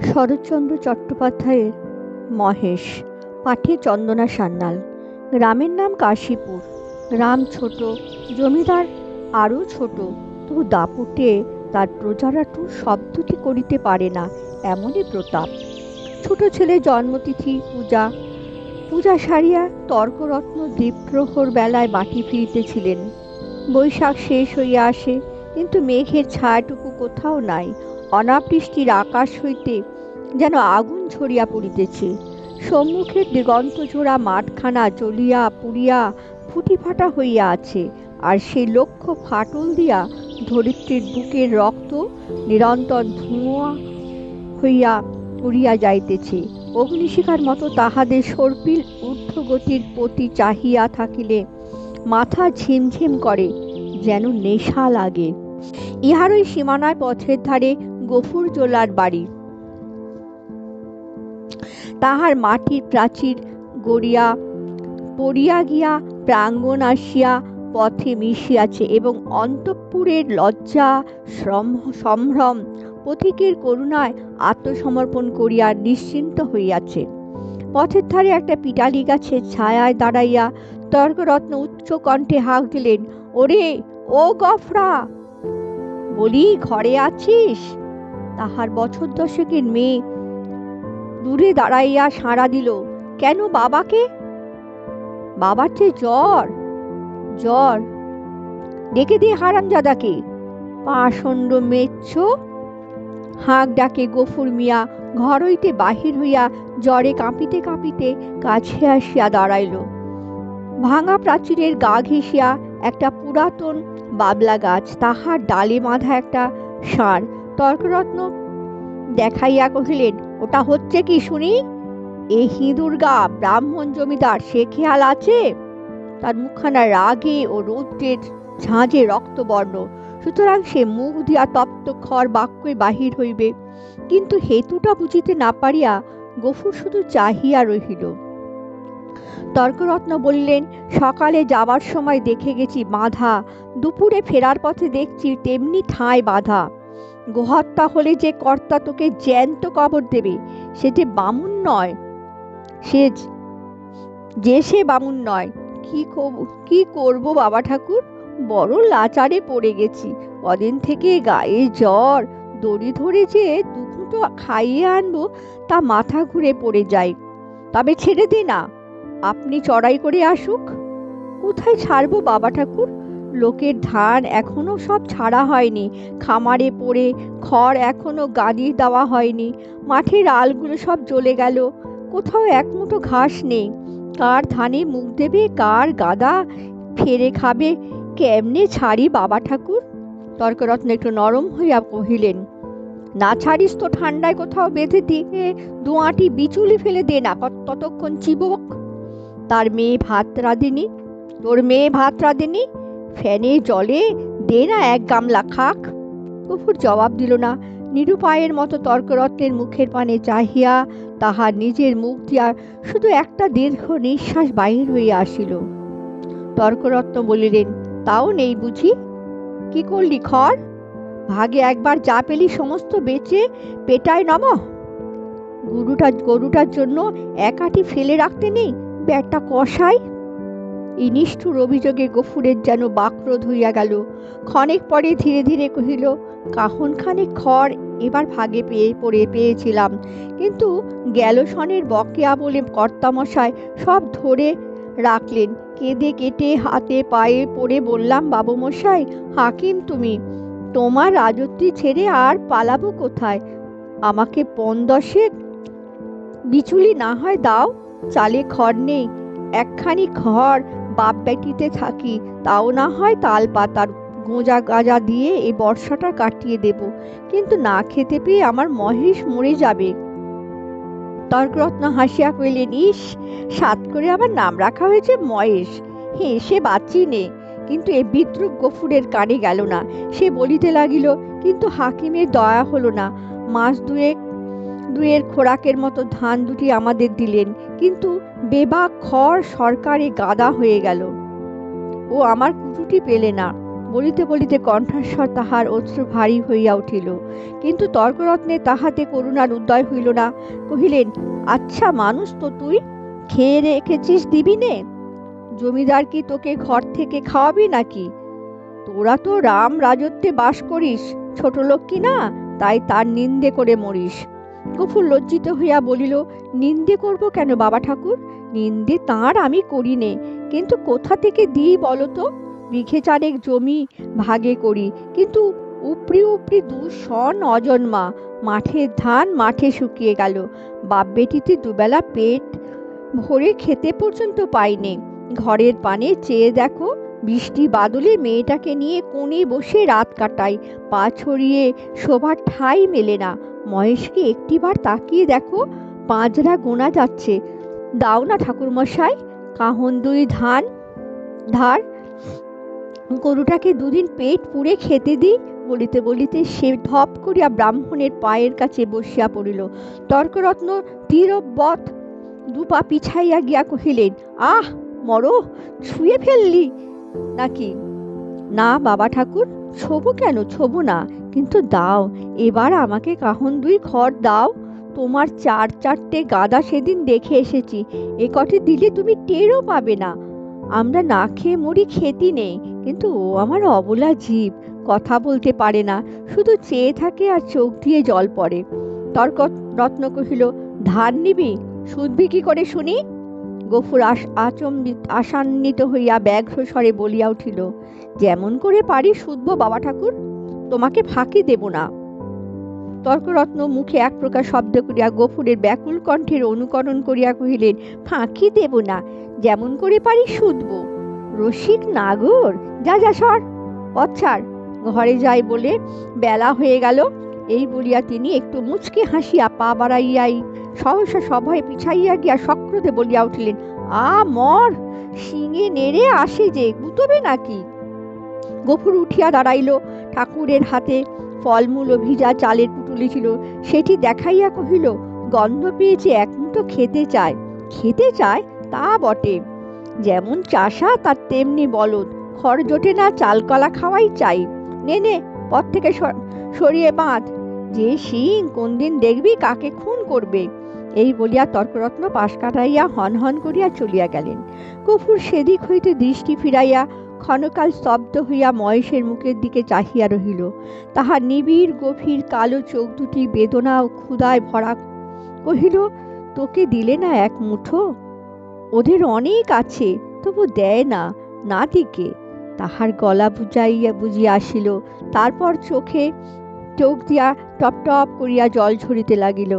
শরৎচন্দ্র চট্টোপাধ্যায়ের মহেশ, পাঠে চন্দনা সান্যাল। গ্রামের নাম কাশীপুর। গ্রাম ছোট, জমিদার আরও ছোট, তবু দাপুটে তার প্রজারা টু শব্দটি করিতে পারে না, এমনই প্রতাপ। ছোট ছেলে জন্মতিথি পূজা পূজা সারিয়া তর্করত্ন দ্বীপ্রহর বেলায় বাটি ফিরিতেছিলেন। বৈশাখ শেষ হইয়া আসে, কিন্তু মেঘের ছায়াটুকু কোথাও নাই। অনাবৃষ্টির আকাশ হইতে যেন আগুন ঝরিয়া পড়িতেছে। সম্মুখের দিগন্তজোড়া মাঠখানা জ্বলিয়া পুড়িয়া ফুটিফাটা হইয়া আছে, আর সেই লক্ষ্য ফাটল দিয়া ধরিত্রীর বুকের রক্ত নিরন্তর ধোঁয়া হইয়া উড়িয়া যাইতেছে। অগ্নিশিখার মতো তাহাদের সর্পিল ঊর্ধ্বগতির প্রতি চাহিয়া থাকিলে মাথা ঝিমঝিম করে, যেন নেশা লাগে। ইহারই সীমানায় পথের ধারে গফুরজোলার বাড়ি। তাহার মাটির প্রাচীর গড়িয়া পড়িয়া গিয়া প্রাঙ্গণ আসিয়া পথে মিশিয়াছে, এবং অন্তঃপুরের লজ্জা সম্ভ্রম পথিকের করুণায় আত্মসমর্পণ করিয়া নিশ্চিন্ত হইয়াছে। পথের ধারে একটা পিটালি গাছের ছায়ায় দাঁড়াইয়া তর্করত্ন উচ্চ কণ্ঠে হাঁক দিলেন, ওরে ও গফরা, বলি ঘরে আছিস? তাহার বছর দশেকের মেয়ে দূরে দাঁড়াইয়া সাড়া দিল, কেন বাবাকে? বাবার চেয়ে জ্বর। জ্বর? ডেকে দিয়ে হারামজাদাকে। পাষণ্ড মেচ্ছ। হাঁক ডাকে গফুর মিয়া ঘর হইতে বাহির হইয়া জ্বরে কাঁপিতে কাঁপিতে কাছে আসিয়া দাঁড়াইল। ভাঙা প্রাচীরের গা ঘেঁষিয়া একটা পুরাতন বাবলা গাছ, তাহার ডালে বাঁধা একটা ষাঁড়। তর্করত্ন দেখাইয়া কহিলেন, ওটা হচ্ছে কি শুনি? এ হিঁদুর্গা ব্রাহ্মণ জমিদার, সে খেয়াল আছে? তার মুখখানা রাগে ও রৌদ্রের ঝাঁঝে রক্তবর্ণ, সুতরাং সে মুখ দিয়া তপ্ত খড় বাক্যে বাহির হইবে। কিন্তু হেতুটা বুঝিতে না পারিয়া গফুর শুধু চাহিয়া রহিল। তর্করত্ন বললেন, সকালে যাবার সময় দেখে গেছি বাঁধা, দুপুরে ফেরার পথে দেখছি তেমনি ঠাঁই বাঁধা। গোহত্যা হলে যে কর্তা তোকে জ্যান্ত কবর দেবে, সে যে বামুন নয়, সে বামুন নয়। কি করব বাবা ঠাকুর, বড় লাচারে পড়ে গেছি। কদিন থেকে গায়ে জ্বর, দড়ি ধরে যে দুটো খাইয়ে আনবো তা মাথা ঘুরে পড়ে যায়। তবে ছেড়ে দে না, আপনি চড়াই করে আসুক। কোথায় ছাড়বো বাবা ঠাকুর? লোকের ধান এখনো সব ছাড়া হয়নি, খামারে পড়ে খড় এখনো গাদি দেওয়া হয়নি, মাঠের আলগুলো সব জ্বলে গেল, কোথাও এক মুঠো ঘাস নেই। কার ধানে মুখ দেবে, কার গাদা ফেরে খাবে, কেমনে ছাড়ি বাবা ঠাকুর? তর্করত্ন একটু নরম হইয়া কহিলেন, না ছাড়িস তো ঠান্ডায় কোথাও বেঁধে দিয়ে দোঁয়াটি বিচুলি ফেলে দে না, ততক্ষণ চিবক। তার মেয়ে ভাত রাঁধেনি? তোর মেয়ে ভাত রাঁধেনি? ফ্যানে জলে দে না এক গামলা খাক। গফুর জবাব দিল না। নিরুপায়ের মতো তর্করত্নের মুখের পানে চাহিয়া তাহার নিজের মুখ দিয়া শুধু একটা দীর্ঘ নিঃশ্বাস বাহির হইয়া আসিল। তর্করত্ন বলিলেন, তাও নেই বুঝি? কি করলি খড়? ভাগে একবার যা পেলি সমস্ত বেচে পেটায় নমঃ। গরুটার জন্য একাটি ফেলে রাখতে নেই, ব্যাটা কষাই। এই নিষ্ঠুর অভিযোগে গফুরের যেন বাক্রোধ হইয়া গেল। ক্ষণেক পরে ধীরে ধীরে কহিল, কাহনখানে খড় এবার ভাগে পেয়েছিলাম, কিন্তু গেল সনের বকেয়া বলে কর্তামশাই সব ধরে রাখলেন। কেঁদে কেটে হাতে পায়ে পড়ে বললাম, বাবুমশাই, হাকিম তুমি, তোমার রাজত্বী ছেড়ে আর পালাবো কোথায়? আমাকে 10 বিচুলি না হয় দাও। চালে খড় নেই, একখানি ঘর বাপ বেটিতে থাকি, তাও না হয় তাল পাতার গোঁজা গাজা দিয়ে এই বর্ষাটা কাটিয়ে দেব, কিন্তু না খেতে পেয়ে আমার মহেশ মরে যাবে। তর্করত্ন হাসিয়া কইলেন, ইস, সাত করে আবার নাম রাখা হয়েছে মহেশ। হেসে বাঁচি নে। কিন্তু এ বিদ্রুপ গফুরের কানে গেল না। সে বলিতে লাগিল, কিন্তু হাকিমের দয়া হলো না। মাস দুয়ের খোরাকের মতো ধান দুটি আমাদের দিলেন, কিন্তু বেবাক খড় সরকারে গাদা হয়ে গেল। ও আমার কুটুটি পেলে না। বলিতে বলিতে কণ্ঠস্বর তাহার অশ্রু ভারী হইয়া উঠিল, কিন্তু তর্করত্নে তাহাতে করুণার উদয় হইল না। কহিলেন, আচ্ছা মানুষ তো তুই, খেয়ে রেখেছিস দিবি নে? জমিদার কি তোকে ঘর থেকে খাওয়াবি নাকি? তোরা তো রাম রাজত্বে বাস করিস, ছোট লোক কি না, তাই তার নিন্দে করে মরিস। গফুর লজ্জিত হইয়া বলিল, নিন্দে করব কেন বাবা ঠাকুর? নিন্দে তাঁর আমি করি নে, কিন্তু কোথা থেকে দিই বলো তো? বিঘে চারেক জমি ভাগে করি, কিন্তু উপরি উপরি 2 শন অজন্মা। মাঠের ধান মাঠে শুকিয়ে গেল, বাপ বেটিতে দুবেলা পেট ভরে খেতে পর্যন্ত পাইনে। ঘরের পানে চেয়ে দেখো, বৃষ্টি বাদলে মেয়েটাকে নিয়ে কোণে বসে রাত কাটাই, পা ছড়িয়ে শোবার ঠাঁই মেলে না। মহেশকে একটিবার তাকিয়ে দেখো, পাঁজরা গোনা যাচ্ছে। দাও না ঠাকুরমশাই, কাহন 2 ধার, গরুটাকে 2 দিন পেট পুড়ে খেতে দিই। বলিতে বলিতে সে ধপ করিয়া ব্রাহ্মণের পায়ের কাছে বসিয়া পড়িল। তর্করত্ন তীরবৎ 2 পা পিছাইয়া গিয়া কহিলেন, আহ মরো, ছুঁয়ে ফেললি নাকি? না বাবা ঠাকুর, ছোবো কেন, ছোবো না, কিন্তু দাও, এবার আমাকে কাহন 2 খড় দাও। তোমার 4-4টে গাদা সেদিন দেখে এসেছি, এ কটি দিলে তুমি টেরও পাবে না। আমরা না খেয়ে মরি, খেতি নেই, কিন্তু ও আমার অবলা জীব, কথা বলতে পারে না, শুধু চেয়ে থাকে আর চোখ দিয়ে জল পড়ে। তর্করত্ন কহিল, ধার নিবি, শুধবি কি করে শুনি? গফুর আশান্বিত হইয়া ব্যাঘ্র স্বরে বলিয়া উঠিল, যেমন করে পারি শুধবো বাবা ঠাকুর, তোমাকে ফাঁকি দেব না। তর্করত্ন মুখে এক প্রকার শব্দ করিয়া গফুরের ব্যাকুল কণ্ঠের অনুকরণ করিয়া কহিলেন, ফাঁকি দেব না, যেমন করে পারি শুধবো। রসিক নাগর, যা যা সর, পথ ছাড়, ঘরে যাই বলে বেলা হয়ে গেল। এই বলিয়া তিনি একটু মুচকি হাসিয়া পা বাড়াইয়াই সহসা সভয়ে পিছাইয়া গিয়া সক্রোধে বলিয়া উঠিলেন, আ মর, শিঙে নেড়ে আসে যে, গুতবে নাকি? গফুর উঠিয়া দাঁড়াইল। ঠাকুরের হাতে ফলমূল ও ভিজা চালের পুটুলি ছিল, সেটি দেখাইয়া কহিল, গন্ধ পেয়েছে, এক মুঠো খেতে চায়। খেতে চায় তা বটে, যেমন চাষা তার তেমনি বলদ, খড় জোটে না, চালকলা খাওয়াই চাই। নে নে, পথ থেকে সরিয়ে বাঁধ, যে শিং কোন দিন দেখবি কাকে খুন করবে। এই বলিয়া তর্করত্ন পাশ কাটাইয়া হন হন করিয়া চলিয়া গেলেন। গফুর সেদিক হইতে দৃষ্টি ফিরাইয়া ক্ষণকাল স্তব্ধ হইয়া মহেশের মুখের দিকে চাহিয়া রহিল। তাহার নিবিড় গভীর কালো চোখ দুটি বেদনা ও ক্ষুধায় ভরা। কহিল, তোকে দিলে না এক মুঠো? ওদের অনেক আছে, তবু দেয় না, নাতিকে। তাহার গলা বুঝিয়া আসিল, তারপর চোখ দিয়া টপ টপ করিয়া জল ঝরিতে লাগিল।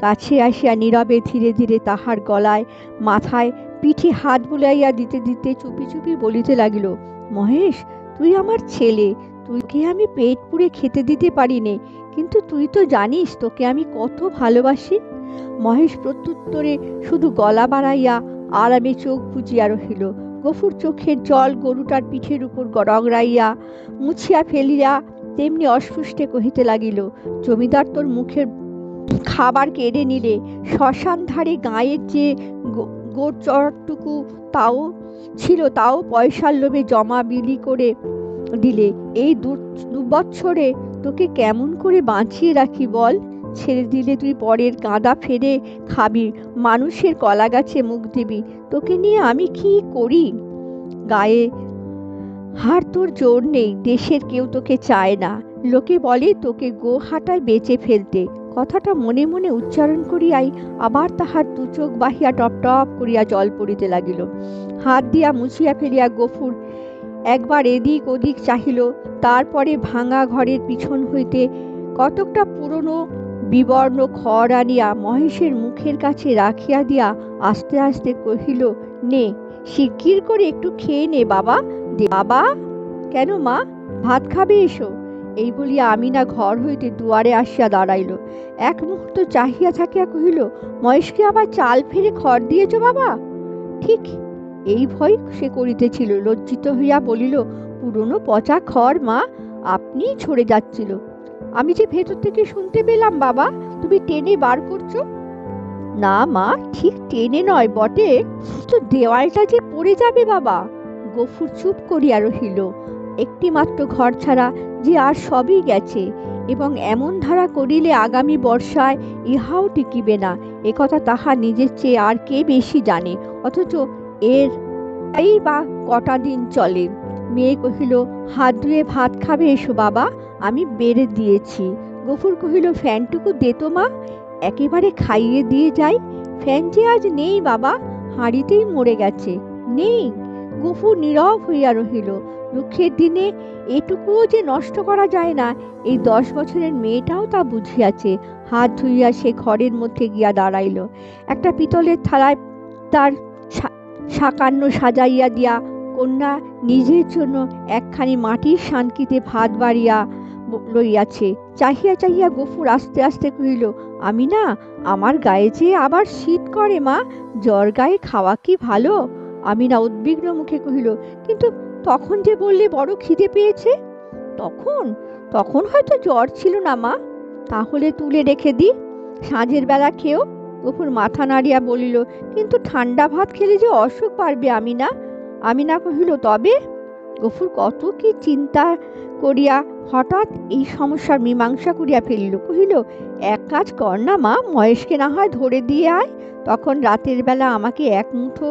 কাছে আসিয়া নীরবে ধীরে ধীরে তাহার গলায়, মাথায়, পিঠে হাত বুলাইয়া দিতে দিতে চুপি চুপি বলিতে লাগিল, মহেশ, তুই আমার ছেলে, তুইকে আমি পেট পুড়ে খেতে দিতে পারি নে, কিন্তু তুই তো জানিস তোকে আমি কত ভালোবাসি। মহেশ প্রত্যুত্তরে শুধু গলা বাড়াইয়া আরামে চোখ বুজিয়া রহিল। গফুর চোখের জল গরুটার পিঠের উপর রগড়াইয়া মুছিয়া ফেলিয়া তেমনি অস্ফুষ্টে কহিতে লাগিল, জমিদার তোর মুখের খাবার কেড়ে নিলে, শ্মশান ধারে গাঁয়ের যে গোচরটুকু তাও ছিল, তাও পয়সার লোভে জমা বিলি করে দিলে। এই 2 বছরে তোকে কেমন করে বাঁচিয়ে রাখি বল? ছেড়ে দিলে তুই পরের গাদা ফেরে খাবি, মানুষের কলা গাছে মুখ দিবি, তোকে নিয়ে আমি কি করি? গায়ে হার তোর জোর নেই, দেশের কেউ তোকে চায় না, লোকে বলে তোকে গো হাটায় বেচে ফেলতে। কথাটা মনে মনে উচ্চারণ করিয়াই আবার তাহার 2 চোখ বাহিয়া টপ টপ করিয়া জল পড়িতে লাগিল। হাত দিয়া মুছিয়া ফেলিয়া গফুর একবার এদিক ওদিক চাহিল, তারপরে ভাঙা ঘরের পিছন হইতে কতকটা পুরনো বিবর্ণ খড় আনিয়া মহেশের মুখের কাছে রাখিয়া দিয়া আস্তে আস্তে কহিল, নে, শিগগির করে একটু খেয়ে নে বাবা। বাবা? কেন মা, ভাত খাবে, এসো। এই বলিয়া আমিনা ঘর হইতে দুয়ারে আসিয়া দাঁড়াইল। এক মুহূর্ত চাহিয়া থাকিয়া কহিল, মহেশকে আবার চাল ফেরে খড় দিয়েছ বাবা? ঠিক এই ভয় সে করিতেছিল। লজ্জিত হইয়া বলিল, পুরনো পচা খড় মা, আপনিই ছড়ে যাচ্ছিল, আমি যে ভেতর থেকে শুনতে পেলাম বাবা, তুমি টেনে বার করছো। না মা, ঠিক টেনে নয় বটে, তো দেওয়ালটা যে পড়ে যাবে বাবা। গফুর চুপ করিয়া রহিল। একটি মাত্র ঘর ছাড়া যে আর সবই গেছে, এবং এমন ধারা করিলে আগামী বর্ষায় ইহাও টিকিবে না, একথা তাহার নিজের চেয়ে আর কে বেশি জানে। অথচ এর এই বা কটা দিন চলে। মেয়ে কহিল, হাত ধুয়ে ভাত খাবে এসো বাবা, আমি বেড়ে দিয়েছি। গফুর কহিল, ফ্যানটুকু দে তো মা, একেবারে খাইয়ে দিয়ে যাই। ফ্যান যে আজ নেই বাবা, হাঁড়িতেই মরে গেছে। নেই? গফুর নীরব হইয়া রহিল। দুঃখের দিনে এটুকুও যে নষ্ট করা যায় না, এই 10 বছরের মেয়েটাও তা বুঝিয়াছে। হাত ধুইয়া সে ঘরের মধ্যে গিয়া দাঁড়াইল। একটা পিতলের থালায় তার সাকান্ন সাজাইয়া দিয়া কন্যা নিজের জন্য একখানি মাটির সানকিতে ভাত বাড়িয়া লইয়াছে। চাহিয়া চাহিয়া গফুর আস্তে আস্তে কহিল, আমি না, আমার গায়ে যে আবার শীত করে মা, জ্বর গায়ে খাওয়া কি ভালো? আমি না উদ্বিগ্ন মুখে কহিল, কিন্তু তখন যে বললে বড় খিদে পেয়েছে। তখন তখন হয়তো জ্বর ছিল না মা। তাহলে তুলে রেখে দি, সাঁঝের বেলা খেও। গফুর মাথা নাড়িয়া বলিল, কিন্তু ঠান্ডা ভাত খেলে যে অসুখ বাড়বে। আমি না কহিল, তবে? গফুর কত কি চিন্তা করিয়া হঠাৎ এই সমস্যার মীমাংসা করিয়া ফেলিল। কহিল, এক কাজ কর না মা, মহেশকে না হয় ধরে দিয়ে আয়, তখন রাতের বেলা আমাকে এক মুঠো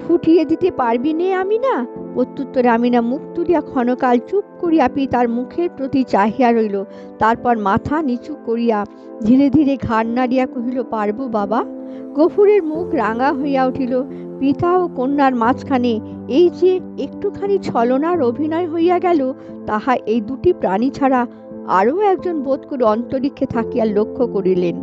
ফুটিয়ে দিতে পারবি নে। আমি না। প্রত্যুত্তরে আমি না মুখ তুলিয়া ক্ষণকাল চুপ করিয়া পিতার মুখের প্রতি চাহিয়া রইল। তারপর মাথা নিচু করিয়া ধীরে ধীরে ঘাড় নাড়িয়া কহিল, পারবো বাবা। গফুরের মুখ রাঙা হইয়া উঠিল। পিতা ও কন্যার মাঝখানে এই যে একটুখানি ছলনার অভিনয় হইয়া গেল, তাহা এই দুটি প্রাণী ছাড়া আরও একজন বোধ করে অন্তরিক্ষে থাকিয়া লক্ষ্য করিলেন।